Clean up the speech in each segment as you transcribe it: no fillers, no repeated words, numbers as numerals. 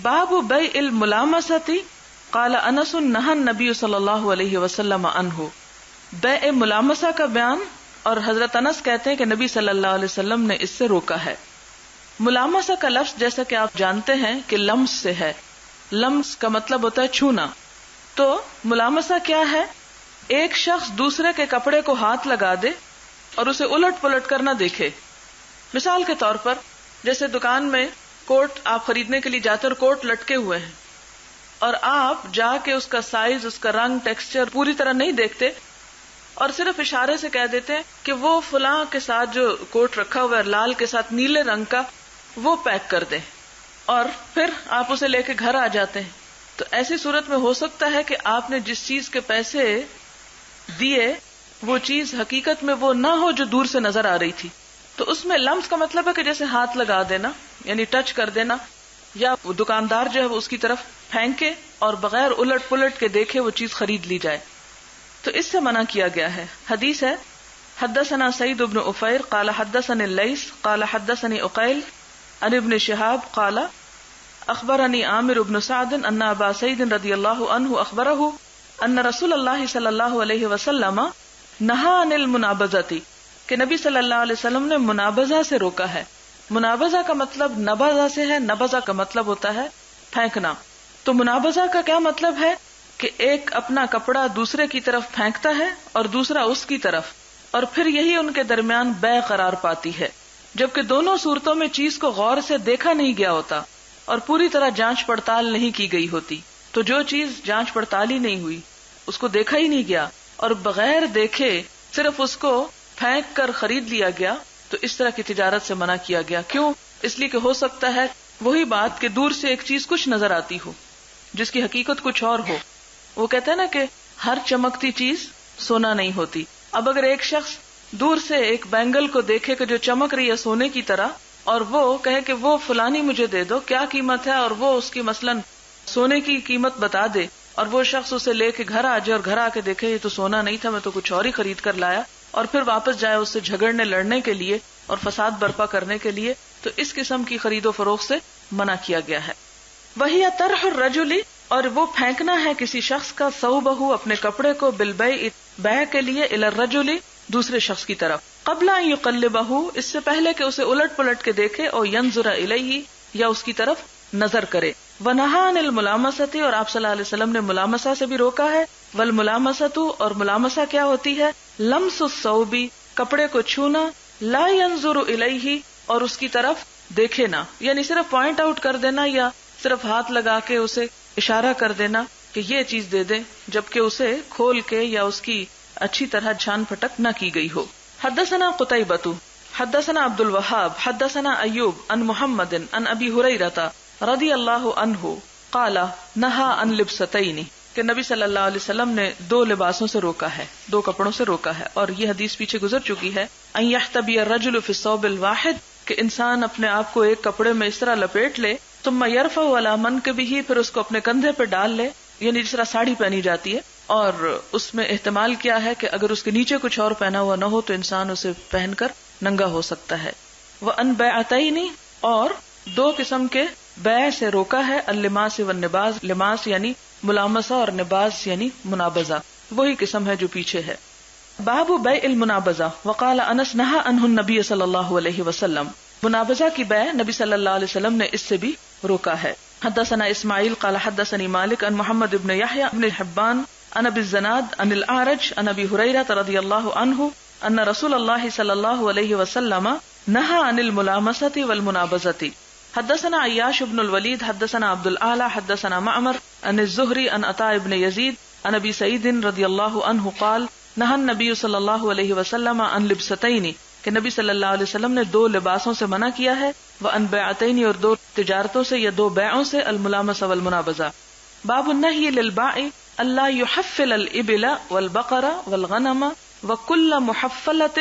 باب بیع الملامسۃ قال انس نہى النبی صلی اللہ علیہ وسلم عنہ. بیع ملامسہ کا بیان، اور حضرت انس کہتے ہیں کہ نبی صلی اللہ علیہ وسلم نے اس سے روکا ہے. ملامسہ کا لفظ جیسا کہ آپ جانتے ہیں کہ لمس سے ہے. لمس کا مطلب ہوتا ہے چھونا. تو ملامسہ کیا ہے؟ ایک شخص دوسرے کے کپڑے کو ہاتھ لگا دے اور اسے الٹ پلٹ کر نہ دیکھے. مثال کے طور پر جیسے دکان میں کوٹ آپ خریدنے کے لیے جاتے اور کوٹ لٹکے ہوئے ہیں اور آپ جا کے اس کا سائز، اس کا رنگ، ٹیکسچر پوری طرح نہیں دیکھتے اور صرف اشارے سے کہہ دیتے ہیں کہ وہ فلاں کے ساتھ جو کوٹ رکھا ہوا ہے لال کے ساتھ نیلے رنگ کا، وہ پیک کر دیں، اور پھر آپ اسے لے کے گھر آ جاتے ہیں. تو ایسی صورت میں ہو سکتا ہے کہ آپ نے جس چیز کے پیسے دیے وہ چیز حقیقت میں وہ نہ ہو جو دور سے نظر آ رہی تھی. تو اس میں لمس کا مطلب ہے کہ جیسے ہاتھ لگا دینا، یعنی ٹچ کر دینا، یا دکاندار جو ہے وہ اس کی طرف پھینکے اور بغیر الٹ پلٹ کے دیکھے وہ چیز خرید لی جائے. تو اس سے منع کیا گیا ہے. حدیث ہے حدثنا سعید بن عفیر قال حدثني الليث قال حدثني عقيل عن ابن شهاب قال اخبرني عامر بن سعد ان ابا سعید رضی اللہ عنہ اخبره ان رسول اللہ صلی اللہ علیہ وسلم نہى عن المنابذة، کہ نبی صلی اللہ علیہ وسلم نے منابذہ سے روکا ہے. منابذہ کا مطلب نبذہ سے ہے. نبذہ کا مطلب ہوتا ہے پھینکنا. تو منابذہ کا کیا مطلب ہے کہ ایک اپنا کپڑا دوسرے کی طرف پھینکتا ہے اور دوسرا اس کی طرف، اور پھر یہی ان کے درمیان بیع قرار پاتی ہے، جبکہ دونوں صورتوں میں چیز کو غور سے دیکھا نہیں گیا ہوتا اور پوری طرح جانچ پڑتال نہیں کی گئی ہوتی. تو جو چیز جانچ پڑتال ہی نہیں ہوئی، اس کو دیکھا ہی نہیں گیا اور بغیر دیکھے صرف اس کو پھینک کر خرید لیا گیا، تو اس طرح کی تجارت سے منع کیا گیا. کیوں؟ اس لیے کہ ہو سکتا ہے وہی بات کہ دور سے ایک چیز کچھ نظر آتی ہو جس کی حقیقت کچھ اور ہو. وہ کہتے ہیں نا کہ ہر چمکتی چیز سونا نہیں ہوتی. اب اگر ایک شخص دور سے ایک بینگل کو دیکھے کہ جو چمک رہی ہے سونے کی طرح، اور وہ کہے کہ وہ فلانی مجھے دے دو، کیا قیمت ہے، اور وہ اس کی مثلاً سونے کی قیمت بتا دے، اور وہ شخص اسے لے کے گھر آ جائے اور گھر آ کے دیکھے یہ تو سونا نہیں تھا، میں تو کچھ اور ہی خرید کر لایا، اور پھر واپس جائے اس سے جھگڑنے لڑنے کے لیے اور فساد برپا کرنے کے لیے، تو اس قسم کی خرید و فروخت سے منع کیا گیا ہے. وہی طرح الرجل، اور وہ پھینکنا ہے کسی شخص کا، ثوبہ اپنے کپڑے کو، بالبیع بیع کے لیے، الی الرجل دوسرے شخص کی طرف، قبل ان یقلبہ اس سے پہلے کہ اسے الٹ پلٹ کے دیکھے، اور ینظر الیہ یا اس کی طرف نظر کرے. ونہی عن الملامسۃ، اور آپ صلی اللہ علیہ وسلم نے ملامسہ سے بھی روکا ہے. والملامسۃ، اور ملامسہ کیا ہوتی ہے؟ لمس الثوب کپڑے کو چھونا، لا ینظر الیہ اور اس کی طرف دیکھے نہ، یعنی صرف پوائنٹ آؤٹ کر دینا یا صرف ہاتھ لگا کے اسے اشارہ کر دینا کہ یہ چیز دے دیں، جبکہ اسے کھول کے یا اس کی اچھی طرح چھان پھٹک نہ کی گئی ہو. حدثنا قتیبۃ حدثنا عبد الوهاب حدثنا ایوب عن محمد عن ابی ہریرہ رضی اللہ عنہ قال نہى عن لبستین، کہ نبی صلی اللہ علیہ وسلم نے دو لباسوں سے روکا ہے، دو کپڑوں سے روکا ہے، اور یہ حدیث پیچھے گزر چکی ہے. ان یحتبی الرجل فی الثوب الواحد، کہ انسان اپنے آپ کو ایک کپڑے میں اس طرح لپیٹ لے، ثم یرفع علی منکبہ پھر اس کو اپنے کندھے پہ ڈال لے، یعنی جس طرح ساڑی پہنی جاتی ہے، اور اس میں احتمال کیا ہے کہ اگر اس کے نیچے کچھ اور پہنا ہوا نہ ہو تو انسان اسے پہن کر ننگا ہو سکتا ہے. وان بیعتین، اور دو قسم کے بیع سے روکا ہے، اللماس والنباز، لماس یعنی ملامسہ اور نباز یعنی منابذہ، وہی قسم ہے جو پیچھے ہے. باب بیع المنابذہ وقال انس نہى عنہ النبی صلی اللہ علیہ وسلم، منابذہ کی بیع نبی صلی اللہ علیہ وسلم نے اس سے بھی روکا ہے. حدثنا اسماعیل قال حدثني مالک عن محمد بن یحیی بن حبان عن ابی الزناد عن الاعرج عن ابی ہریرہ رضی اللہ عنہ ان رسول اللہ صلی اللہ علیہ وسلم نہى عن الملامسۃ والمنابذۃ. حدثنا عیاش بن الولید حدثنا عبد الاعلی حدثنا معمر عن الزہری عن عطاء بن یزید عن ابی سعید رضی اللہ عنہ قال نہى النبی صلی اللہ علیہ وسلم عن لبستین، کہ نبی صلی اللہ علیہ وسلم نے دو لباسوں سے منع کیا ہے، وعن بیعتین اور دو تجارتوں سے یا دو بیعوں سے، الملامسہ والمنابذہ. باب النہی للبائع الا یحفل الابل والبقر والغنم وکل محفلۃ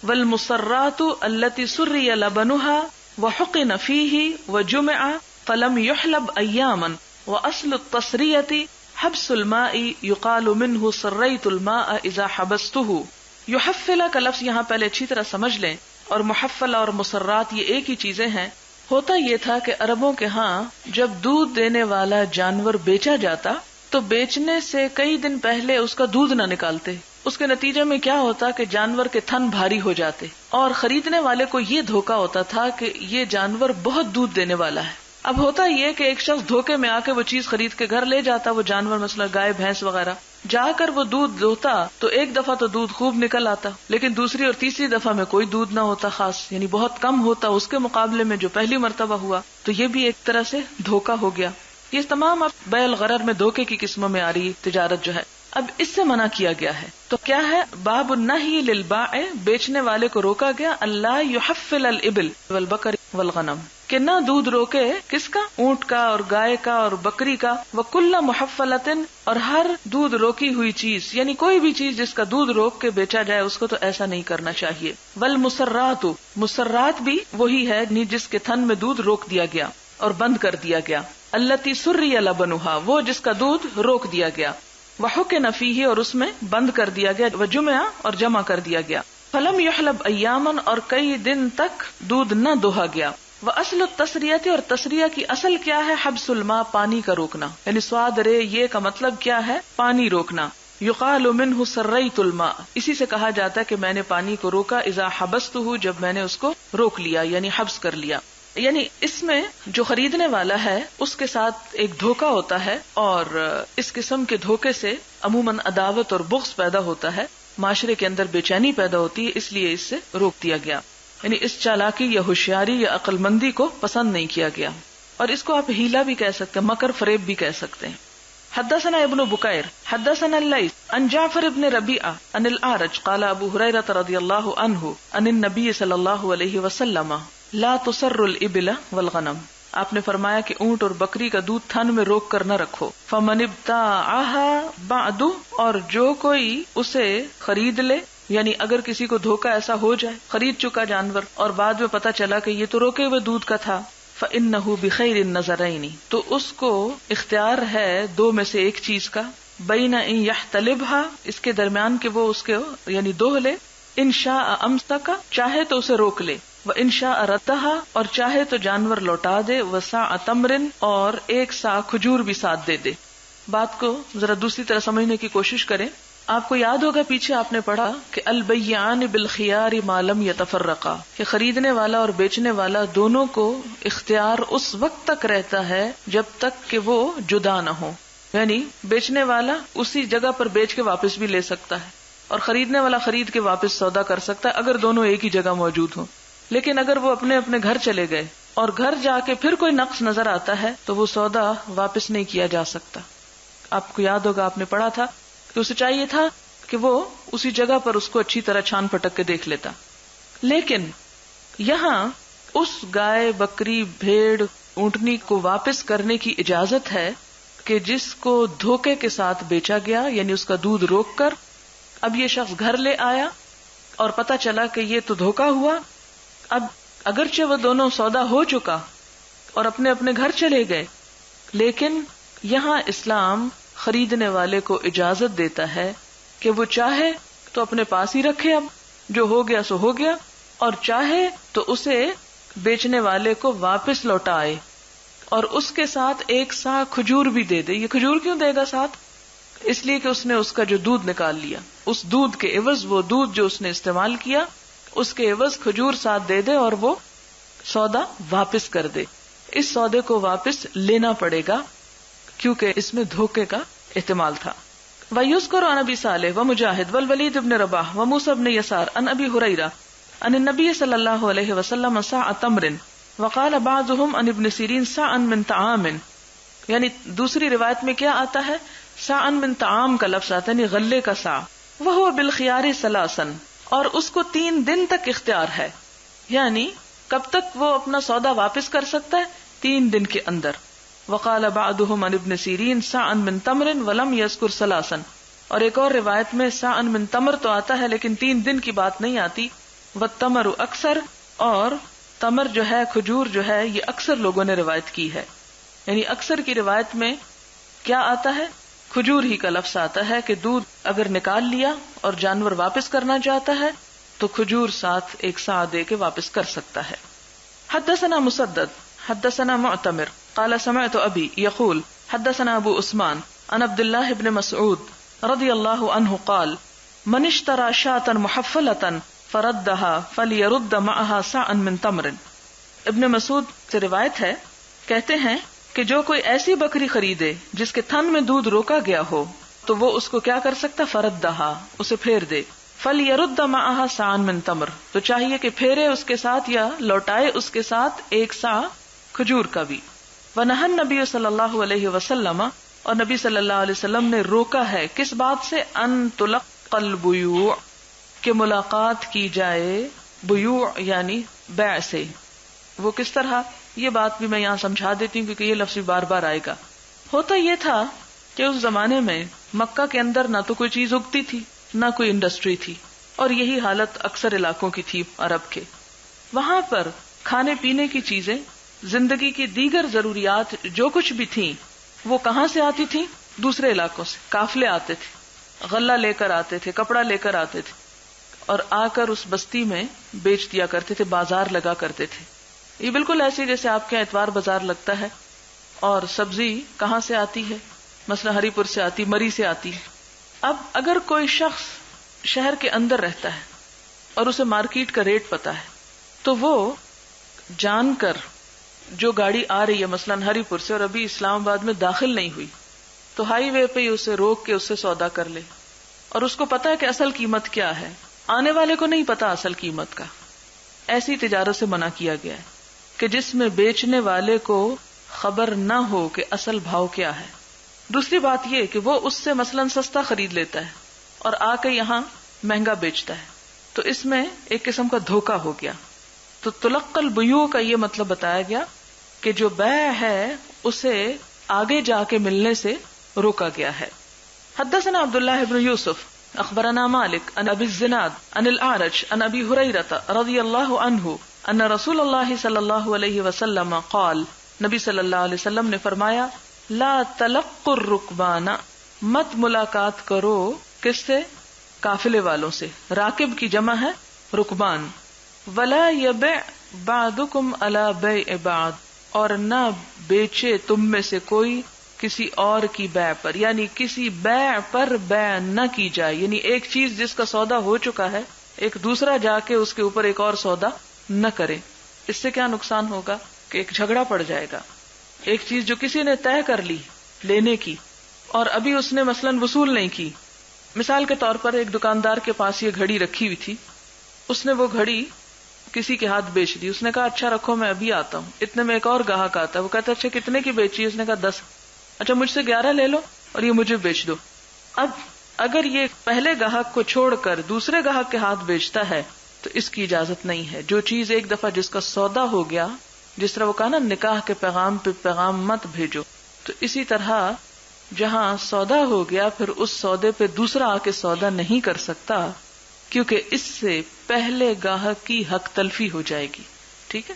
والمصرات التي سری لبنها وحقن فیہ وجمع فلم یحلب ایاما واصل التصریۃ حبس الماء یقال منہ سریت الماء اذا حبسته. یحفل کا لفظ یہاں پہلے اچھی طرح سمجھ لیں، اور محفل اور مسرات یہ ایک ہی چیزیں ہیں. ہوتا یہ تھا کہ عربوں کے ہاں جب دودھ دینے والا جانور بیچا جاتا تو بیچنے سے کئی دن پہلے اس کا دودھ نہ نکالتے. اس کے نتیجے میں کیا ہوتا کہ جانور کے تھن بھاری ہو جاتے اور خریدنے والے کو یہ دھوکا ہوتا تھا کہ یہ جانور بہت دودھ دینے والا ہے. اب ہوتا یہ کہ ایک شخص دھوکے میں آ کے وہ چیز خرید کے گھر لے جاتا، وہ جانور مثلا گائے بھینس وغیرہ، جا کر وہ دودھ دوتا تو ایک دفعہ تو دودھ خوب نکل آتا، لیکن دوسری اور تیسری دفعہ میں کوئی دودھ نہ ہوتا خاص، یعنی بہت کم ہوتا اس کے مقابلے میں جو پہلی مرتبہ ہوا. تو یہ بھی ایک طرح سے دھوکا ہو گیا. یہ تمام اب بیع الغرر میں دھوکے کی قسموں میں آ رہی تجارت جو ہے. اب اس سے منع کیا گیا ہے. تو کیا ہے؟ باب النہی للبائع، بیچنے والے کو روکا گیا اللہ یحفل الابل والبقر والغنم، کہ نہ دودھ روکے کس کا؟ اونٹ کا اور گائے کا اور بکری کا. وکل محفلۃ، اور ہر دودھ روکی ہوئی چیز، یعنی کوئی بھی چیز جس کا دودھ روک کے بیچا جائے اس کو تو ایسا نہیں کرنا چاہیے. والمسرات، مسرات بھی وہی ہے جس کے تھن میں دودھ روک دیا گیا اور بند کر دیا گیا. التی سری لبنھا، وہ جس کا دودھ روک دیا گیا. وحکن فیہ، اور اس میں بند کر دیا گیا. وجمع، اور جمع کر دیا گیا. فلم یحلب ایاما، اور کئی دن تک دودھ نہ دوہا گیا. واصل التسریۃ، اور تسریہ کی اصل کیا ہے؟ حبس الماء، پانی کا روکنا، یعنی سواد رے یہ کا مطلب کیا ہے؟ پانی روکنا. یقال منہ سریت الماء، اسی سے کہا جاتا ہے کہ میں نے پانی کو روکا. اذا حبستہ، جب میں نے اس کو روک لیا یعنی حبس کر لیا. یعنی اس میں جو خریدنے والا ہے اس کے ساتھ ایک دھوکا ہوتا ہے، اور اس قسم کے دھوکے سے عموماً عداوت اور بغض پیدا ہوتا ہے، معاشرے کے اندر بے چینی پیدا ہوتی ہے، اس لیے اس سے روک دیا گیا. یعنی اس چالاکی یا ہوشیاری یا عقل مندی کو پسند نہیں کیا گیا. اور اس کو آپ ہیلا بھی کہہ سکتے ہیں، مکر فریب بھی کہہ سکتے ہیں. حدثنا ابن بکیر حدثنا اللیث عن جعفر بن ربیعہ عن الاعرج قال ابو ہریرہ رضی اللہ عنہ عن النبی صلی اللہ علیہ وسلم لا تسر الابل والغنم، آپ نے فرمایا کہ اونٹ اور بکری کا دودھ تھن میں روک کر نہ رکھو. فمن ابتاعها بعد، اور جو کوئی اسے خرید لے، یعنی اگر کسی کو دھوکا ایسا ہو جائے، خرید چکا جانور اور بعد میں پتہ چلا کہ یہ تو روکے ہوئے دودھ کا تھا، فإنه بخیر النظرین، تو اس کو اختیار ہے دو میں سے ایک چیز کا. بین ان یحتلبها، اس کے درمیان کہ وہ اس کے یعنی دوہ لے. ان شاء امسک، چاہے تو اسے روک لے. وان شاء ردها، اور چاہے تو جانور لوٹا دے. وساع تمر، اور ایک سا کھجور بھی ساتھ دے دے. بات کو ذرا دوسری طرح سمجھنے کی کوشش کریں. آپ کو یاد ہوگا پیچھے آپ نے پڑھا کہ البیعان بالخیار ما لم یتفرقا، کہ خریدنے والا اور بیچنے والا دونوں کو اختیار اس وقت تک رہتا ہے جب تک کہ وہ جدا نہ ہو. یعنی بیچنے والا اسی جگہ پر بیچ کے واپس بھی لے سکتا ہے اور خریدنے والا خرید کے واپس سودا کر سکتا ہے اگر دونوں ایک ہی جگہ موجود ہوں. لیکن اگر وہ اپنے اپنے گھر چلے گئے اور گھر جا کے پھر کوئی نقص نظر آتا ہے تو وہ سودا واپس نہیں کیا جا سکتا. آپ کو یاد ہوگا آپ نے پڑھا تھا کہ اسے چاہیے تھا کہ وہ اسی جگہ پر اس کو اچھی طرح چھان پٹک کے دیکھ لیتا. لیکن یہاں اس گائے، بکری، بھیڑ، اونٹنی کو واپس کرنے کی اجازت ہے کہ جس کو دھوکے کے ساتھ بیچا گیا، یعنی اس کا دودھ روک کر. اب یہ شخص گھر لے آیا اور پتہ چلا کہ یہ تو دھوکا ہوا. اب اگرچہ وہ دونوں سودا ہو چکا اور اپنے اپنے گھر چلے گئے، لیکن یہاں اسلام خریدنے والے کو اجازت دیتا ہے کہ وہ چاہے تو اپنے پاس ہی رکھے، اب جو ہو گیا سو ہو گیا، اور چاہے تو اسے بیچنے والے کو واپس لوٹائے اور اس کے ساتھ ایک سا کھجور بھی دے دے. یہ کھجور کیوں دے گا ساتھ؟ اس لیے کہ اس نے اس کا جو دودھ نکال لیا، اس دودھ کے عوض وہ دودھ جو اس نے استعمال کیا اس کے عوض کھجور ساتھ دے دے اور وہ سودا واپس کر دے. اس سودے کو واپس لینا پڑے گا کیونکہ اس میں دھوکے کا احتمال تھا. وَيُذْكَرُ عَنْ أَبِي صَالِحٍ وَمُجَاهِدٍ وَالْوَلِيدِ بْنِ رَبَاحٍ وَمُوسَى بْنِ يَسَارٍ عَنْ أَبِي هُرَيْرَةَ عَنِ النَّبِيِّ صَلَّى اللَّهُ عَلَيْهِ وَسَلَّمَ سَاعَ تَمْرٍ وَقَالَ بَعْضُهُمْ عَنِ ابْنِ سِيرِينَ سَاعًا مِنْ طَعَامٍ. یعنی دوسری روایت میں کیا آتا ہے؟ ساعًا من طعام کا لفظ آتا ہے، یعنی غلے کا سا. وَهُوَ بِالْخِيَارِ ثَلَاثًا، اور اس کو 3 دن تک اختیار ہے. یعنی کب تک وہ اپنا سودا واپس کر سکتا ہے؟ 3 دن کے اندر. وقال بعضهم عن ابن سیرین ساعًا من تمر ولم يذكر ثلاثا، اور ایک اور روایت میں ساعًا من تمر تو آتا ہے لیکن 3 دن کی بات نہیں آتی. والتمر اکثر، اور تمر جو ہے کھجور جو ہے یہ اکثر لوگوں نے روایت کی ہے. یعنی اکثر کی روایت میں کیا آتا ہے؟ کھجور ہی کا لفظ آتا ہے کہ دودھ اگر نکال لیا اور جانور واپس کرنا چاہتا ہے تو کھجور ساتھ ایک سا دے کے واپس کر سکتا ہے. حدثنا مسدد حدثنا معتمر قال سمعت ابي يقول حدثنا ابو عثمان عن عبد الله بن مسعود رضي الله عنه قال من اشترى شاة محفلة فردها فليرد معها صاعا من تمر. ابن مسعود سے روایت ہے، کہتے ہیں کہ جو کوئی ایسی بکری خریدے جس کے تھن میں دودھ روکا گیا ہو تو وہ اس کو کیا کر سکتا؟ فردہا، اسے پھیر دے. فلیرد معہا صاعا من تمر، تو چاہیے کہ پھیرے اس کے ساتھ یا لوٹائے اس کے ساتھ ایک سا کھجور کا بھی. ونہى النبی صلی اللہ علیہ وسلم، اور نبی صلی اللہ علیہ وسلم نے روکا ہے کس بات سے؟ ان تلق البیوع، کہ ملاقات کی جائے، بیوع یعنی بیع سے. وہ کس طرح؟ یہ بات بھی میں یہاں سمجھا دیتی ہوں کیونکہ یہ لفظ بار بار آئے گا. ہوتا یہ تھا کہ اس زمانے میں مکہ کے اندر نہ تو کوئی چیز اگتی تھی نہ کوئی انڈسٹری تھی، اور یہی حالت اکثر علاقوں کی تھی عرب کے. وہاں پر کھانے پینے کی چیزیں، زندگی کی دیگر ضروریات جو کچھ بھی تھیں وہ کہاں سے آتی تھیں؟ دوسرے علاقوں سے. قافلے آتے تھے، غلہ لے کر آتے تھے، کپڑا لے کر آتے تھے، اور آ کر اس بستی میں بیچ دیا کرتے تھے، بازار لگا کرتے تھے. یہ بالکل ایسے جیسے آپ کے اتوار بازار لگتا ہے. اور سبزی کہاں سے آتی ہے؟ مثلا ہری پور سے آتی، مری سے آتی. اب اگر کوئی شخص شہر کے اندر رہتا ہے اور اسے مارکیٹ کا ریٹ پتا ہے تو وہ جان کر جو گاڑی آ رہی ہے مثلا ہری پور سے اور ابھی اسلام آباد میں داخل نہیں ہوئی تو ہائی وے پہ ہی اسے روک کے اس سے سودا کر لے، اور اس کو پتا ہے کہ اصل قیمت کیا ہے. آنے والے کو نہیں پتا اصل قیمت کا. ایسی تجارت سے منع کیا گیا ہے کہ جس میں بیچنے والے کو خبر نہ ہو کہ اصل بھاؤ کیا ہے. دوسری بات یہ کہ وہ اس سے مثلا سستا خرید لیتا ہے اور آ کے یہاں مہنگا بیچتا ہے، تو اس میں ایک قسم کا دھوکہ ہو گیا. تو تلق البیوع کا یہ مطلب بتایا گیا کہ جو بیع ہے اسے آگے جا کے ملنے سے روکا گیا ہے. حدثنا عبداللہ بن یوسف اخبرنا مالک عن ابی الزناد عن الاعرج عن ابی ہریرہ رضی اللہ عنہ ان رسول اللہ صلی اللہ علیہ وسلم قال، نبی صلی اللہ علیہ وسلم نے فرمایا، لا تلقوا الرکبان، مت ملاقات کرو کس سے؟ قافلے والوں سے. راکب کی جمع ہے رکبان. ولا یبع بعضکم علی بیع بعض، اور نہ بیچے تم میں سے کوئی کسی اور کی بیع پر، یعنی کسی بیع پر بیع نہ کی جائے. یعنی ایک چیز جس کا سودا ہو چکا ہے ایک دوسرا جا کے اس کے اوپر ایک اور سودا نہ کرے. اس سے کیا نقصان ہوگا کہ ایک جھگڑا پڑ جائے گا. ایک چیز جو کسی نے طے کر لی لینے کی اور ابھی اس نے مثلا وصول نہیں کی. مثال کے طور پر ایک دکاندار کے پاس یہ گھڑی رکھی ہوئی تھی، اس نے وہ گھڑی کسی کے ہاتھ بیچ دی. اس نے کہا اچھا رکھو میں ابھی آتا ہوں. اتنے میں ایک اور گاہک آتا ہے، وہ کہتا ہے اچھا کتنے کی بیچی؟ اس نے کہا 10. اچھا مجھ سے 11 لے لو اور یہ مجھے بیچ دو. اب اگر یہ پہلے گاہک کو چھوڑ کر دوسرے گاہک کے ہاتھ بیچتا ہے تو اس کی اجازت نہیں ہے. جو چیز ایک دفعہ جس کا سودا ہو گیا، جس طرح وہ کہا نا نکاح کے پیغام پہ پیغام مت بھیجو، تو اسی طرح جہاں سودا ہو گیا پھر اس سودے پہ دوسرا آ کے سودا نہیں کر سکتا، کیونکہ اس سے پہلے گاہک کی حق تلفی ہو جائے گی. ٹھیک ہے.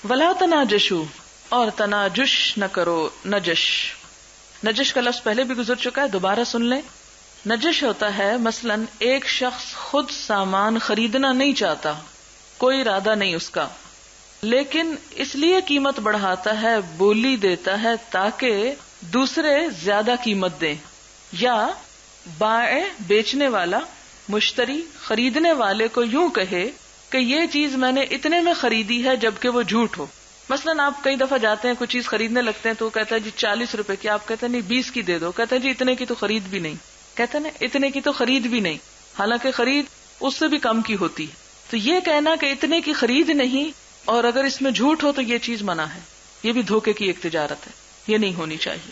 ولا تناجشوا، اور تناجش نہ کرو. نجش کا لفظ پہلے بھی گزر چکا ہے، دوبارہ سن لیں. نجش ہوتا ہے مثلا ایک شخص خود سامان خریدنا نہیں چاہتا، کوئی ارادہ نہیں اس کا، لیکن اس لیے قیمت بڑھاتا ہے، بولی دیتا ہے تاکہ دوسرے زیادہ قیمت دیں. یا بائع بیچنے والا مشتری خریدنے والے کو یوں کہے کہ یہ چیز میں نے اتنے میں خریدی ہے جبکہ وہ جھوٹ ہو. مثلا آپ کئی دفعہ جاتے ہیں کوئی چیز خریدنے لگتے ہیں تو وہ کہتا ہے جی 40 روپے کی، آپ کہتے ہیں نہیں 20 کی دے دو، کہتے ہیں جی اتنے کی تو خرید بھی نہیں، کہتے ہیں نا اتنے کی تو خرید بھی نہیں، حالانکہ خرید اس سے بھی کم کی ہوتی ہے. تو یہ کہنا کہ اتنے کی خرید نہیں اور اگر اس میں جھوٹ ہو تو یہ چیز منع ہے، یہ بھی دھوکے کی ایک تجارت ہے، یہ نہیں ہونی چاہیے.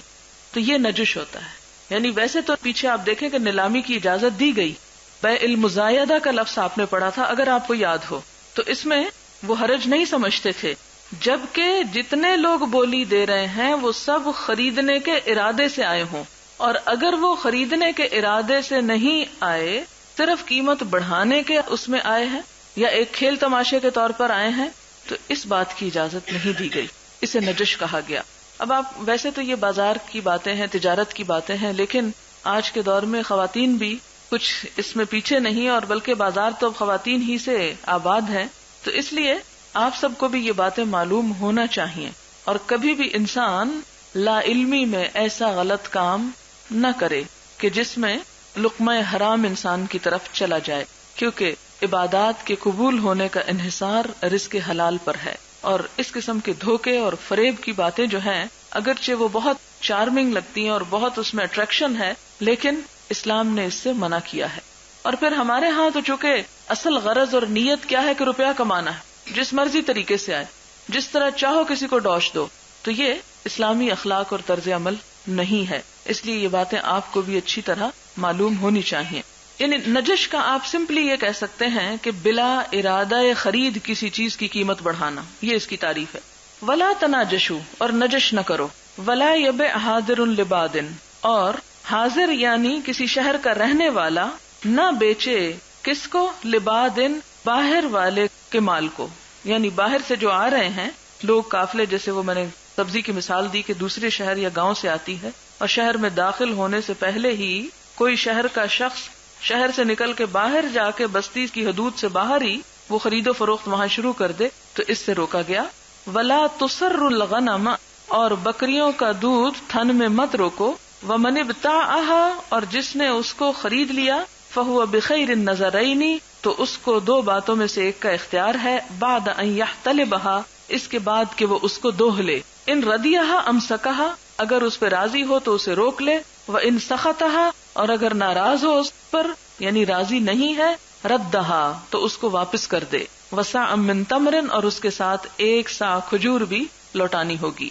تو یہ نجش ہوتا ہے. یعنی ویسے تو پیچھے آپ دیکھیں کہ نیلامی کی اجازت دی گئی، بیع المزایدہ کا لفظ آپ نے پڑھا تھا اگر آپ کو یاد ہو، تو اس میں وہ حرج نہیں سمجھتے تھے، جبکہ جتنے لوگ بولی دے رہے ہیں وہ سب خریدنے کے ارادے سے آئے ہوں، اور اگر وہ خریدنے کے ارادے سے نہیں آئے، صرف قیمت بڑھانے کے اس میں آئے ہیں یا ایک کھیل تماشے کے طور پر آئے ہیں، تو اس بات کی اجازت نہیں دی گئی، اسے نجش کہا گیا. اب آپ ویسے تو یہ بازار کی باتیں ہیں، تجارت کی باتیں ہیں، لیکن آج کے دور میں خواتین بھی کچھ اس میں پیچھے نہیں، اور بلکہ بازار تو اب خواتین ہی سے آباد ہیں، تو اس لیے آپ سب کو بھی یہ باتیں معلوم ہونا چاہیے، اور کبھی بھی انسان لا علمی میں ایسا غلط کام نہ کرے کہ جس میں لقمہ حرام انسان کی طرف چلا جائے، کیونکہ عبادات کے قبول ہونے کا انحصار رزق حلال پر ہے. اور اس قسم کے دھوکے اور فریب کی باتیں جو ہیں، اگرچہ وہ بہت چارمنگ لگتی ہیں اور بہت اس میں اٹریکشن ہے، لیکن اسلام نے اس سے منع کیا ہے. اور پھر ہمارے ہاں تو چونکہ اصل غرض اور نیت کیا ہے کہ روپیہ کمانا ہے، جس مرضی طریقے سے آئے، جس طرح چاہو کسی کو ڈوش دو، تو یہ اسلامی اخلاق اور طرز عمل نہیں ہے. اس لیے یہ باتیں آپ کو بھی اچھی طرح معلوم ہونی چاہیے. یعنی نجش کا آپ سمپلی یہ کہہ سکتے ہیں کہ بلا ارادہ خرید کسی چیز کی قیمت بڑھانا، یہ اس کی تعریف ہے. ولا تناجشو، اور نجش نہ کرو. ولا یبع حاضر لباد، اور حاضر یعنی کسی شہر کا رہنے والا نہ بیچے کس کو، لباد باہر والے کے مال کو. یعنی باہر سے جو آ رہے ہیں لوگ، قافلے، جیسے وہ میں نے سبزی کی مثال دی کہ دوسرے شہر یا گاؤں سے آتی ہے، اور شہر میں داخل ہونے سے پہلے ہی کوئی شہر کا شخص شہر سے نکل کے باہر جا کے بستی کی حدود سے باہر ہی وہ خرید و فروخت وہاں شروع کر دے، تو اس سے روکا گیا. ولا تسر الغنم، اور بکریوں کا دودھ تھن میں مت روکو. ومن ابتاعها، اور جس نے اس کو خرید لیا، فہو بخیر النظرین، تو اس کو دو باتوں میں سے ایک کا اختیار ہے. بعد ان یحتلبها، اس کے بعد کہ وہ اس کو دوہ لے. ان ردیہا امسکہا، اگر اس پہ راضی ہو تو اسے روک لے. وان سخطہا، اور اگر ناراض ہو اس پر یعنی راضی نہیں ہے، ردہا، تو اس کو واپس کر دے. وسع من تمر، اور اس کے ساتھ ایک سا کھجور بھی لوٹانی ہوگی.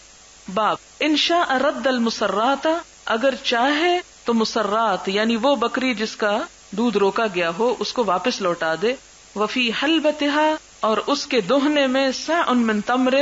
باب ان شاء رد المسرات، اگر چاہے تو مسرات یعنی وہ بکری جس کا دودھ روکا گیا ہو اس کو واپس لوٹا دے. وفی حلبتہا، اور اس کے دوہنے میں سع من تمر،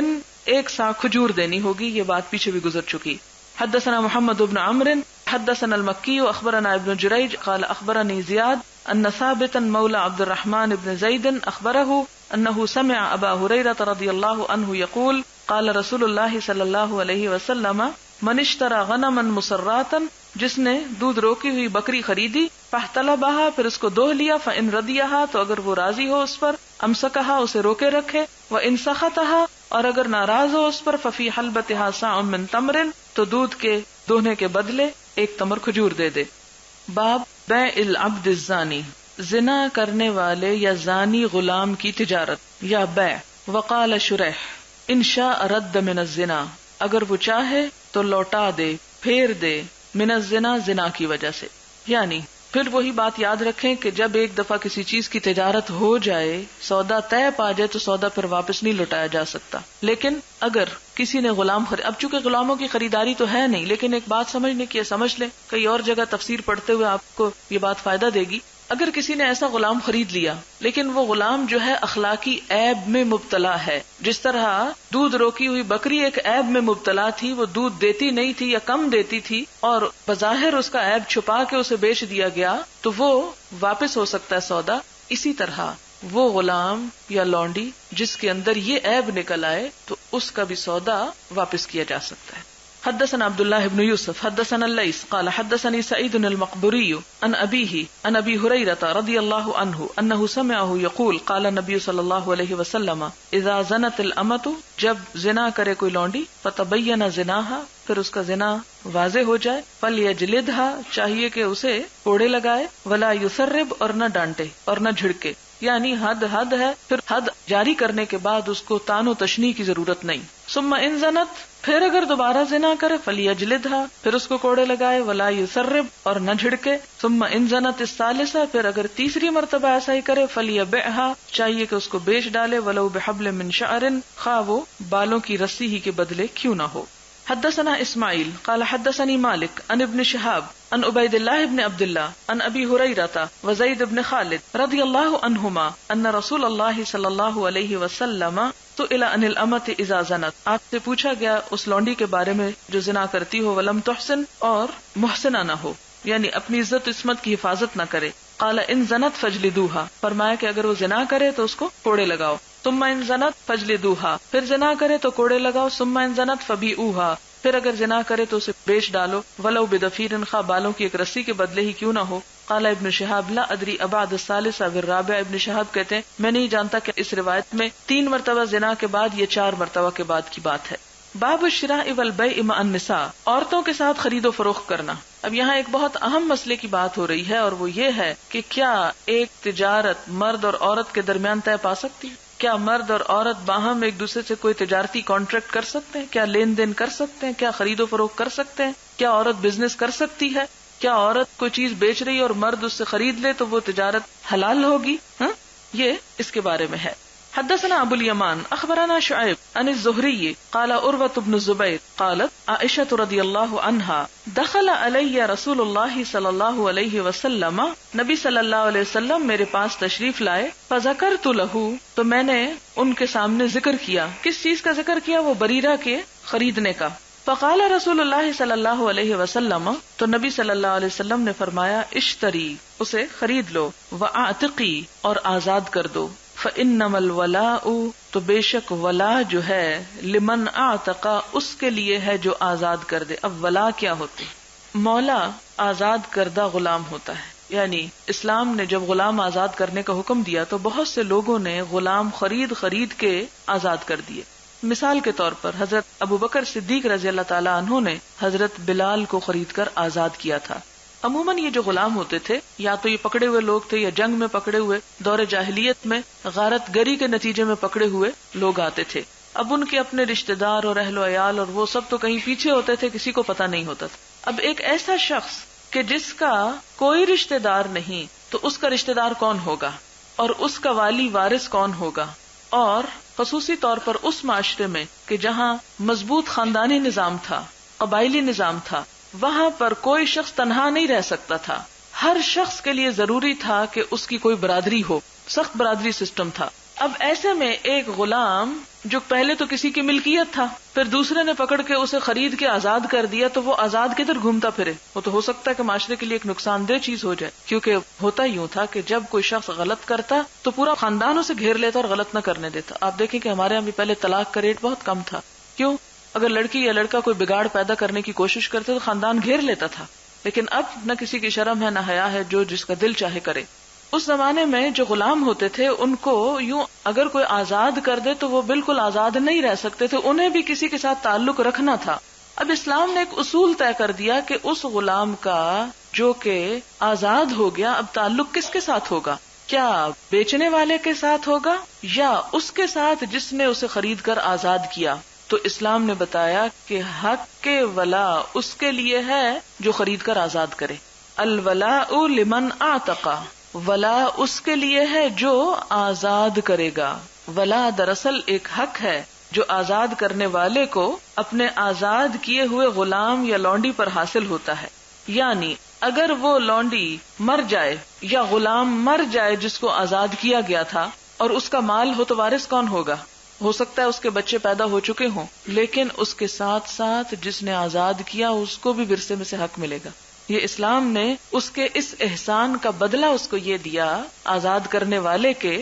ایک سا کھجور دینی ہوگی. یہ بات پیچھے بھی گزر چکی. حدثنا محمد بن عمرو حدثنا المکی اخبرنا ابن جریج قال اخبرنی زیاد ان ثابتا مولى عبد الرحمن بن زید اخبره انه سمع ابا ہریرہ رضی اللہ عنہ یقول قال رسول اللہ صلی اللہ علیہ وسلم من اشترى غنما مسراتا، جس نے دودھ روکی ہوئی بکری خریدی، فاحتلبها، پھر اس کو دوہ لیا، فان رضیها، تو اگر وہ راضی ہو اس پر، امسکها، اسے روکے رکھے، وان سخطها، اور اگر ناراض ہو اس پر، ففی حلبتها ساع من تمر، تو دودھ کے دوہنے کے بدلے ایک تمر کھجور دے دے. باب بیع العبد الزانی، زنا کرنے والے یا زانی غلام کی تجارت یا بیع. وقال شریح ان شاء رد من الزنا، اگر وہ چاہے تو لوٹا دے، پھیر دے، من الزنا، زنا کی وجہ سے. یعنی پھر وہی بات یاد رکھیں کہ جب ایک دفعہ کسی چیز کی تجارت ہو جائے، سودا طے پا جائے، تو سودا پھر واپس نہیں لوٹایا جا سکتا. لیکن اگر کسی نے غلام اب چونکہ غلاموں کی خریداری تو ہے نہیں، لیکن ایک بات سمجھنے کی ہے، سمجھ لیں، کئی اور جگہ تفسیر پڑھتے ہوئے آپ کو یہ بات فائدہ دے گی. اگر کسی نے ایسا غلام خرید لیا لیکن وہ غلام جو ہے اخلاقی عیب میں مبتلا ہے، جس طرح دودھ روکی ہوئی بکری ایک عیب میں مبتلا تھی، وہ دودھ دیتی نہیں تھی یا کم دیتی تھی، اور بظاہر اس کا عیب چھپا کے اسے بیچ دیا گیا، تو وہ واپس ہو سکتا ہے سودا. اسی طرح وہ غلام یا لونڈی جس کے اندر یہ عیب نکل آئے تو اس کا بھی سودا واپس کیا جا سکتا ہے. حدثنا عبد الله بن يوسف حدثنا الليث قال حدثني سعيد المقبري عن أبيه عن أبي هريرة رضي الله عنه أنه سمعه يقول قال النبي صلى الله عليه وسلم إذا زنت الأمة، جب زنا کرے کوئی لونڈی، فتبين زناها، پھر اس کا زنا واضح ہو جائے، فليجلدها، چاہیے کہ اسے کوڑے لگائے، ولا يثرب، اور نہ ڈانٹے اور نہ جھڑکے. یعنی حد ہے، پھر حد جاری کرنے کے بعد اس کو تان و تشنیع کی ضرورت نہیں. ثم ان زنت، پھر اگر دوبارہ زنا کرے، فلیجلدها، پھر اس کو کوڑے لگائے، ولا یسرب، اور نہ جھڑکے. ثم ان زنت الثالثہ، پھر اگر تیسری مرتبہ ایسا ہی کرے، فلیبعها، چاہیے کہ اس کو بیچ ڈالے، ولو بحبل من شعر، خواہ وہ بالوں کی رسی ہی کے بدلے کیوں نہ ہو. حدثنا اسماعیل قال حدثني مالک عن ابن شہاب عن عبید اللہ ابن عبد اللہ عن ابی ہریرہ وزید بن خالد رضی اللہ عنہما ان رسول اللہ صلی اللہ علیہ وسلم سئل عن الامۃ اذا زنت، آپ سے پوچھا گیا اس لونڈی کے بارے میں جو زنا کرتی ہو، ولم تحسن، اور محسنہ نہ ہو، یعنی اپنی عزت عصمت کی حفاظت نہ کرے. قال ان زنت فجلدوها، فرمایا کہ اگر وہ زنا کرے تو اس کو کوڑے لگاؤ. ثم ان زنت فجلدوها، پھر زنا کرے تو کوڑے لگاؤ. ثم ان زنت فبیعوها، پھر اگر زنا کرے تو اسے بیچ ڈالو، ولو بدفیر، خواہ بالوں کی ایک رسی کے بدلے ہی کیوں نہ ہو۔ قال ابن شہاب لا ادری ابعد الثالث او الرابع، ابن شہاب کہتے ہیں میں نہیں جانتا کہ اس روایت میں 3 مرتبہ زنا کے بعد یا 4 مرتبہ کے بعد کی بات ہے۔ باب الشراء والبیع مع النساء، عورتوں کے ساتھ خرید و فروخت کرنا۔ اب یہاں ایک بہت اہم مسئلے کی بات ہو رہی ہے، اور وہ یہ ہے کہ کیا ایک تجارت مرد اور عورت کے درمیان طے پا سکتی ہے؟ کیا مرد اور عورت باہم ایک دوسرے سے کوئی تجارتی کانٹریکٹ کر سکتے ہیں؟ کیا لین دین کر سکتے ہیں؟ کیا خرید و فروخت کر سکتے ہیں؟ کیا عورت بزنس کر سکتی ہے؟ کیا عورت کوئی چیز بیچ رہی ہے اور مرد اس سے خرید لے تو وہ تجارت حلال ہوگی؟ یہ اس کے بارے میں ہے۔ حدثنا ابو الیمان اخبرنا شعیب عن الزہری قال عروۃ بن الزبیر قالت عائشہ رضی اللہ عنہا دخل علی رسول اللہ صلی اللہ علیہ وسلم، نبی صلی اللہ علیہ وسلم میرے پاس تشریف لائے، فذکرت لہ، تو میں نے ان کے سامنے ذکر کیا۔ کس چیز کا ذکر کیا؟ وہ بریرہ کے خریدنے کا۔ فقال رسول اللہ صلی اللہ علیہ وسلم، تو نبی صلی اللہ علیہ وسلم نے فرمایا اشتری، اسے خرید لو، واعتقی، اور آزاد کر دو، فإنما الولاء، تو بے شک ولا جو ہے، لمن اعتق، اس کے لیے ہے جو آزاد کر دے۔ اب ولا کیا ہوتے؟ مولا آزاد کردہ غلام ہوتا ہے، یعنی اسلام نے جب غلام آزاد کرنے کا حکم دیا تو بہت سے لوگوں نے غلام خرید کے آزاد کر دیے۔ مثال کے طور پر حضرت ابو بکر صدیق رضی اللہ تعالیٰ عنہ نے حضرت بلال کو خرید کر آزاد کیا تھا۔ عموماً یہ جو غلام ہوتے تھے یا تو یہ پکڑے ہوئے لوگ تھے یا جنگ میں پکڑے ہوئے، دور جاہلیت میں غارت گری کے نتیجے میں پکڑے ہوئے لوگ آتے تھے۔ اب ان کے اپنے رشتہ دار اور اہل و عیال اور وہ سب تو کہیں پیچھے ہوتے تھے، کسی کو پتہ نہیں ہوتا تھا۔ اب ایک ایسا شخص کہ جس کا کوئی رشتہ دار نہیں، تو اس کا رشتہ دار کون ہوگا اور اس کا والی وارث کون ہوگا؟ اور خصوصی طور پر اس معاشرے میں کہ جہاں مضبوط خاندانی نظام تھا، قبائلی نظام تھا، وہاں پر کوئی شخص تنہا نہیں رہ سکتا تھا، ہر شخص کے لیے ضروری تھا کہ اس کی کوئی برادری ہو، سخت برادری سسٹم تھا۔ اب ایسے میں ایک غلام جو پہلے تو کسی کی ملکیت تھا، پھر دوسرے نے پکڑ کے اسے خرید کے آزاد کر دیا، تو وہ آزاد کدھر گھومتا پھرے؟ وہ تو ہو سکتا ہے کہ معاشرے کے لیے ایک نقصان دہ چیز ہو جائے، کیونکہ ہوتا یوں تھا کہ جب کوئی شخص غلط کرتا تو پورا خاندان اسے گھیر لیتا اور غلط نہ کرنے دیتا۔ آپ دیکھیں کہ ہمارے یہاں بھی پہلے طلاق کا ریٹ بہت کم تھا، کیوں؟ اگر لڑکی یا لڑکا کوئی بگاڑ پیدا کرنے کی کوشش کرتے تو خاندان گھیر لیتا تھا، لیکن اب نہ کسی کی شرم ہے نہ حیا ہے، جو جس کا دل چاہے کرے۔ اس زمانے میں جو غلام ہوتے تھے ان کو یوں اگر کوئی آزاد کر دے تو وہ بالکل آزاد نہیں رہ سکتے تھے، انہیں بھی کسی کے ساتھ تعلق رکھنا تھا۔ اب اسلام نے ایک اصول طے کر دیا کہ اس غلام کا جو کہ آزاد ہو گیا، اب تعلق کس کے ساتھ ہوگا؟ کیا بیچنے والے کے ساتھ ہوگا یا اس کے ساتھ جس نے اسے خرید کر آزاد کیا؟ تو اسلام نے بتایا کہ حق کے ولا اس کے لیے ہے جو خرید کر آزاد کرے۔ الولاء لمن اعتق، ولا اس کے لیے ہے جو آزاد کرے گا۔ ولا دراصل ایک حق ہے جو آزاد کرنے والے کو اپنے آزاد کیے ہوئے غلام یا لونڈی پر حاصل ہوتا ہے، یعنی اگر وہ لونڈی مر جائے یا غلام مر جائے جس کو آزاد کیا گیا تھا اور اس کا مال ہو تو وارث کون ہوگا؟ ہو سکتا ہے اس کے بچے پیدا ہو چکے ہوں، لیکن اس کے ساتھ ساتھ جس نے آزاد کیا اس کو بھی ورثے میں سے حق ملے گا۔ یہ اسلام نے اس کے اس احسان کا بدلہ اس کو یہ دیا آزاد کرنے والے کے،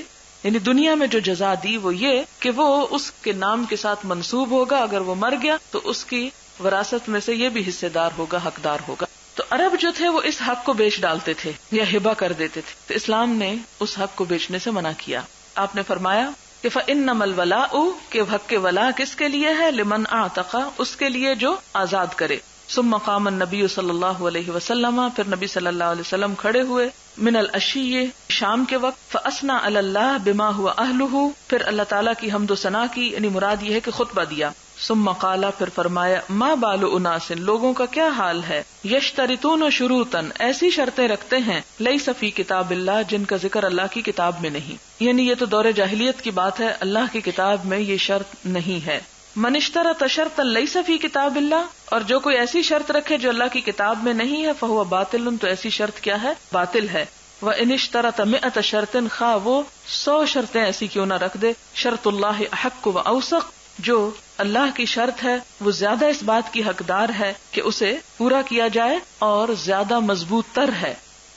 یعنی دنیا میں جو جزا دی وہ یہ کہ وہ اس کے نام کے ساتھ منسوب ہوگا، اگر وہ مر گیا تو اس کی وراثت میں سے یہ بھی حصے دار ہوگا، حقدار ہوگا۔ تو عرب جو تھے وہ اس حق کو بیچ ڈالتے تھے یا ہبہ کر دیتے تھے، تو اسلام نے اس حق کو بیچنے سے منع کیا۔ آپ نے فرمایا کہ فَإِنَّمَا الْوَلَاءُ، کہ حق کے ولا کس کے لیے ہے؟ لمن اعتق، اس کے لیے جو آزاد کرے۔ ثم قام النبی صلی اللہ علیہ وسلم، پھر نبی صلی اللہ علیہ وسلم کھڑے ہوئے، من العشی، شام کے وقت، فاثنى علی اللہ بما هو اہلہ، پھر اللہ تعالیٰ کی حمد و ثنا کی، یعنی مراد یہ ہے کہ خطبہ دیا۔ ثم قال، پھر فرمایا، ما بال اناس، لوگوں کا کیا حال ہے، یشترطون شروطا، ایسی شرطیں رکھتے ہیں، لیس فی کتاب اللہ، جن کا ذکر اللہ کی کتاب میں نہیں، یعنی یہ تو دور جاہلیت کی بات ہے، اللہ کی کتاب میں یہ شرط نہیں ہے۔ من اشترط شرطا لیس فی کتاب اللہ، اور جو کوئی ایسی شرط رکھے جو اللہ کی کتاب میں نہیں ہے، فہو باطل، تو ایسی شرط کیا ہے؟ باطل ہے۔ وَإِنِ اشْتَرَطَ مِئَةَ شَرْطٍ، خواہ وہ 100 شرطیں ایسی کیوں نہ رکھ دے، شرط اللہ احق و اوثق، جو اللہ کی شرط ہے وہ زیادہ اس بات کی حقدار ہے کہ اسے پورا کیا جائے اور زیادہ مضبوط تر ہے۔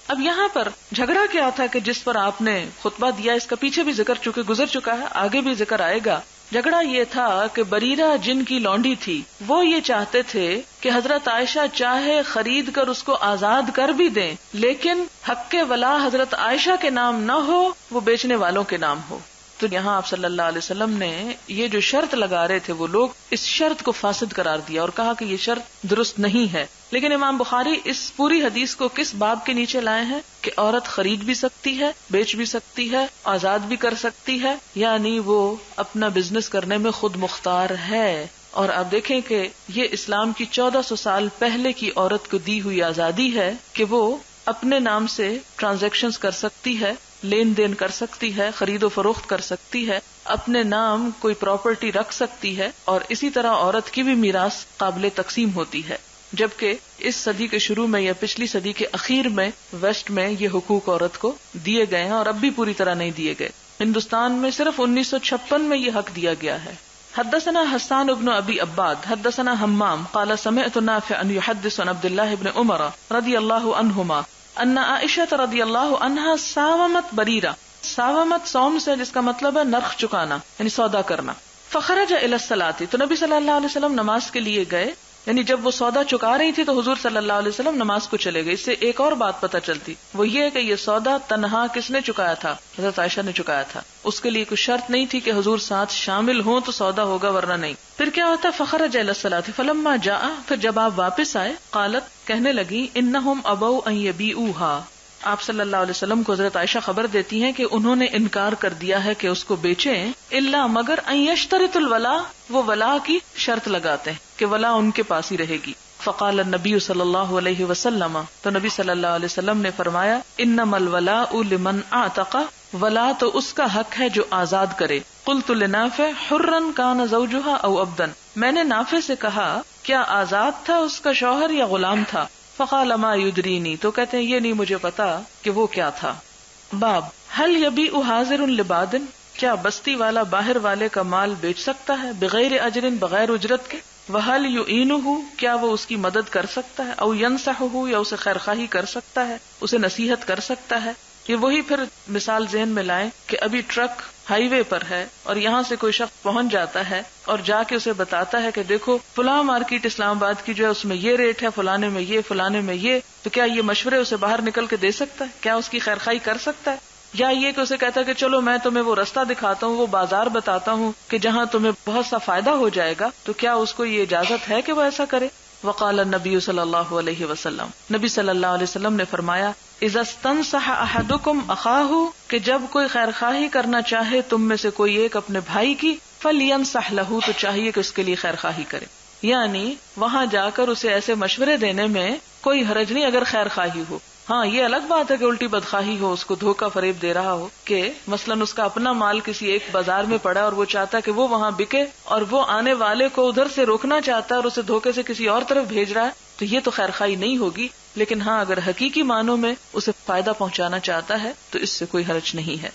اب یہاں پر جھگڑا کیا تھا کہ جس پر آپ نے خطبہ دیا، اس کا پیچھے بھی ذکر چکے گزر چکا ہے، آگے بھی ذکر آئے گا جھگڑا یہ تھا کہ بریرہ جن کی لونڈی تھی وہ یہ چاہتے تھے کہ حضرت عائشہ چاہے خرید کر اس کو آزاد کر بھی دیں، لیکن حق ولا حضرت عائشہ کے نام نہ ہو، وہ بیچنے والوں کے نام ہو۔ تو یہاں آپ صلی اللہ علیہ وسلم نے یہ جو شرط لگا رہے تھے وہ لوگ اس شرط کو فاسد قرار دیا اور کہا کہ یہ شرط درست نہیں ہے۔ لیکن امام بخاری اس پوری حدیث کو کس باب کے نیچے لائے ہیں کہ عورت خرید بھی سکتی ہے، بیچ بھی سکتی ہے، آزاد بھی کر سکتی ہے، یعنی وہ اپنا بزنس کرنے میں خود مختار ہے۔ اور آپ دیکھیں کہ یہ اسلام کی 1400 سال پہلے کی عورت کو دی ہوئی آزادی ہے کہ وہ اپنے نام سے ٹرانزیکشنز کر سکتی ہے، لین دین کر سکتی ہے، خرید و فروخت کر سکتی ہے، اپنے نام کوئی پراپرٹی رکھ سکتی ہے، اور اسی طرح عورت کی بھی میراث قابل تقسیم ہوتی ہے۔ جبکہ اس صدی کے شروع میں یا پچھلی صدی کے اخیر میں ویسٹ میں یہ حقوق عورت کو دیے گئے ہیں اور اب بھی پوری طرح نہیں دیے گئے۔ ہندوستان میں صرف 1956 میں یہ حق دیا گیا ہے۔ حدثنا حسان بن ابی عباد حدثنا حمام قال سمعت نافعا يحدث عن عبد الله بن عمر رضی اللہ عنہما ان عائشہ رضی اللہ عنہا ساومت بریرہ، ساومت سوم سے جس کا مطلب ہے نرخ چکانا یعنی سودا کرنا۔ فخرج الى الصلاة، تو نبی صلی اللہ علیہ وسلم نماز کے لیے گئے، یعنی جب وہ سودا چکا رہی تھی تو حضور صلی اللہ علیہ وسلم نماز کو چلے گئے۔ اس سے ایک اور بات پتہ چلتی، وہ یہ کہ یہ سودا تنہا کس نے چکایا تھا؟ حضرت عائشہ نے چکایا تھا۔ اس کے لیے کوئی شرط نہیں تھی کہ حضور ساتھ شامل ہوں تو سودا ہوگا ورنہ نہیں۔ پھر کیا ہوتا؟ فخرج الی الصلاۃ فلما جاء، پھر جب آپ واپس آئے، قالت، کہنے لگی، انہم ابوا ان یبیعوها، آپ صلی اللہ علیہ وسلم کو حضرت عائشہ خبر دیتی ہیں کہ انہوں نے انکار کر دیا ہے کہ اس کو بیچیں، الا مگر ان یشترط الولا، وہ ولا کی شرط لگاتے ہیں کہ ولا ان کے پاس ہی رہے گی۔ فقال النبی صلی اللہ علیہ وسلم، تو نبی صلی اللہ علیہ وسلم نے فرمایا، انما الولاء لمن اعتق، ولا تو اس کا حق ہے جو آزاد کرے۔ قلت لنافع حرا کان زوجها او عبدا، میں نے نافع سے کہا کیا آزاد تھا اس کا شوہر یا غلام تھا؟ فقال ما یدرینی، تو کہتے ہیں یہ نہیں مجھے پتا کہ وہ کیا تھا۔ باب هل یبیع حاضر لباد، کیا بستی والا باہر والے کا مال بیچ سکتا ہے بغیر اجر، بغیر اجرت کے؟ وہل یعینہ، کیا وہ اس کی مدد کر سکتا ہے؟ او ینصحہ، یا اسے خیرخواہی کر سکتا ہے، اسے نصیحت کر سکتا ہے؟ یہ وہی پھر مثال ذہن میں لائیں کہ ابھی ٹرک ہائی وے پر ہے اور یہاں سے کوئی شخص پہنچ جاتا ہے اور جا کے اسے بتاتا ہے کہ دیکھو فلاں مارکیٹ اسلام آباد کی جو ہے اس میں یہ ریٹ ہے، فلانے میں یہ، فلانے میں یہ، تو کیا یہ مشورے اسے باہر نکل کے دے سکتا ہے؟ کیا اس کی خیرخواہی کر سکتا ہے؟ یا یہ کہ اسے کہتا ہے کہ چلو میں تمہیں وہ رستہ دکھاتا ہوں، وہ بازار بتاتا ہوں کہ جہاں تمہیں بہت سا فائدہ ہو جائے گا، تو کیا اس کو یہ اجازت ہے کہ وہ ایسا کرے؟ وقال النبی صلی اللہ علیہ وسلم، نبی صلی اللہ علیہ وسلم نے فرمایا، اذا استنصح احدکم اخاہ، کہ جب کوئی خیرخواہی کرنا چاہے تم میں سے کوئی ایک اپنے بھائی کی، فلینصح لہ، تو چاہیے کہ اس کے لیے خیرخواہی کرے، یعنی وہاں جا کر اسے ایسے مشورے دینے میں کوئی حرج نہیں اگر خیرخواہی ہو۔ ہاں یہ الگ بات ہے کہ الٹی بدخواہی ہو، اس کو دھوکہ فریب دے رہا ہو، کہ مثلاً اس کا اپنا مال کسی ایک بازار میں پڑا اور وہ چاہتا ہے کہ وہ وہاں بکے اور وہ آنے والے کو ادھر سے روکنا چاہتا ہے اور اسے دھوکے سے کسی اور طرف بھیج رہا ہے، تو یہ تو خیرخواہی نہیں ہوگی۔ لیکن ہاں اگر حقیقی معنوں میں اسے فائدہ پہنچانا چاہتا ہے تو اس سے کوئی حرج نہیں ہے۔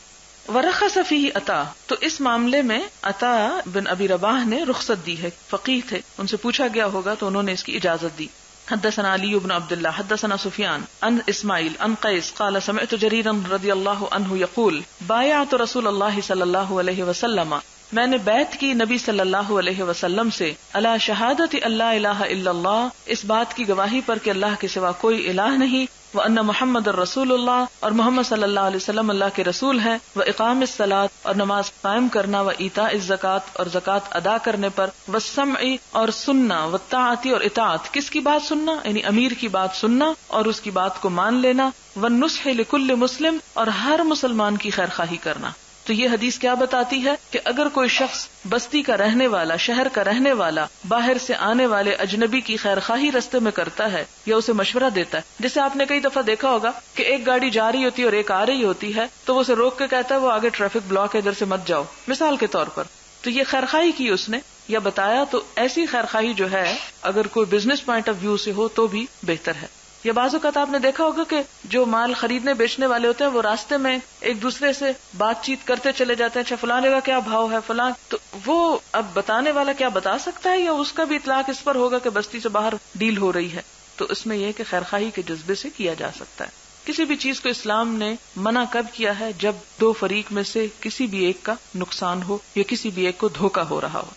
ورخص فیہ عطا، تو اس معاملے میں عطا بن ابی رباح نے رخصت دی ہے، فقیہ تھے، ان سے پوچھا گیا ہوگا تو انہوں نے اس کی اجازت دی۔ حدثنا علی بن عبد اللہ حدثنا سفیان عن اسماعیل عن قیس قال سمعت جریرا رضی اللہ عنہ یقول بایعت رسول اللہ صلی اللہ علیہ وسلم، میں نے بیعت کی نبی صلی اللہ علیہ وسلم سے، علی شہادت اللہ الہ الا اللہ، اس بات کی گواہی پر کہ اللہ کے سوا کوئی الہ نہیں، وان محمد الرسول اللہ، اور محمد صلی اللہ علیہ وسلم اللہ کے رسول ہیں، واقام الصلاۃ، اور نماز قائم کرنا، وایتاء الزکات، اور زکات ادا کرنے پر، والسمع، اور سننا، والطاعت، اور اطاعت، کس کی بات سننا؟ یعنی امیر کی بات سننا اور اس کی بات کو مان لینا، والنصح لکل مسلم، اور ہر مسلمان کی خیرخواہی کرنا۔ تو یہ حدیث کیا بتاتی ہے کہ اگر کوئی شخص بستی کا رہنے والا، شہر کا رہنے والا، باہر سے آنے والے اجنبی کی خیرخواہی رستے میں کرتا ہے یا اسے مشورہ دیتا ہے، جیسے آپ نے کئی دفعہ دیکھا ہوگا کہ ایک گاڑی جا رہی ہوتی ہے اور ایک آ رہی ہوتی ہے تو وہ اسے روک کے کہتا ہے وہ آگے ٹریفک بلاک ہے، ادھر سے مت جاؤ، مثال کے طور پر، تو یہ خیرخواہی کی اس نے یا بتایا، تو ایسی خیرخواہی جو ہے اگر کوئی بزنس پوائنٹ آف ویو سے ہو تو بھی بہتر ہے۔ یا بعض اوقات آپ نے دیکھا ہوگا کہ جو مال خریدنے بیچنے والے ہوتے ہیں وہ راستے میں ایک دوسرے سے بات چیت کرتے چلے جاتے ہیں، اچھا فلانے کا کیا بھاؤ ہے فلاں، تو وہ اب بتانے والا کیا بتا سکتا ہے یا اس کا بھی اطلاق اس پر ہوگا کہ بستی سے باہر ڈیل ہو رہی ہے، تو اس میں یہ کہ خیرخواہی کے جذبے سے کیا جا سکتا ہے۔ کسی بھی چیز کو اسلام نے منع کب کیا ہے؟ جب دو فریق میں سے کسی بھی ایک کا نقصان ہو یا کسی بھی ایک کو دھوکا ہو رہا ہو.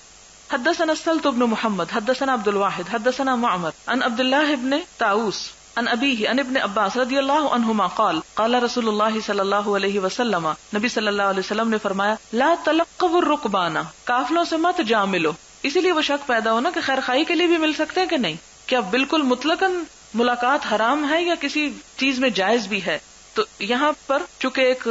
حدثنا السلط بن محمد حدثنا عبد الواحد حدثنا معمر عن عبد الله بن طاووس عن ابیہ عن ابن عباس رضی اللہ عنہما قال قال رسول اللہ صلی اللہ علیہ وسلم، نبی صلی اللہ علیہ وسلم نے فرمایا، لا تلقوا الرکبان، قافلوں سے مت جا ملو. اسی لیے وہ شک پیدا ہونا کہ خیر خائی کے لیے بھی مل سکتے ہیں کہ نہیں، کیا بالکل مطلقاً ملاقات حرام ہے یا کسی چیز میں جائز بھی ہے؟ تو یہاں پر چونکہ ایک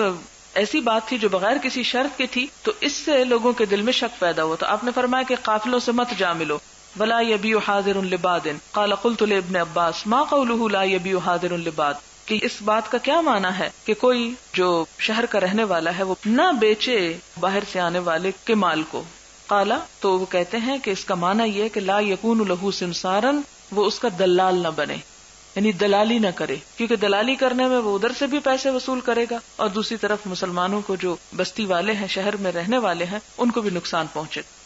ایسی بات تھی جو بغیر کسی شرط کی تھی، تو اس سے لوگوں کے دل میں شک پیدا ہوا. تو آپ نے فرمایا کہ قافلوں سے مت جا ملو. ولا يبيع حاضر لباد قال قلت لابن عباس ما قوله لا يبيع حاضر لباد، کہ اس بات کا کیا معنی ہے کہ کوئی جو شہر کا رہنے والا ہے وہ نہ بیچے باہر سے آنے والے کے مال کو. قال، تو وہ کہتے ہیں کہ اس کا معنی یہ ہے کہ لا يكون له سمسارا، وہ اس کا دلال نہ بنے، یعنی دلالی نہ کرے، کیونکہ دلالی کرنے میں وہ ادھر سے بھی پیسے وصول کرے گا اور دوسری طرف مسلمانوں کو جو بستی والے ہیں، شہر میں رہنے والے ہیں، ان کو بھی نقصان پہنچے گا.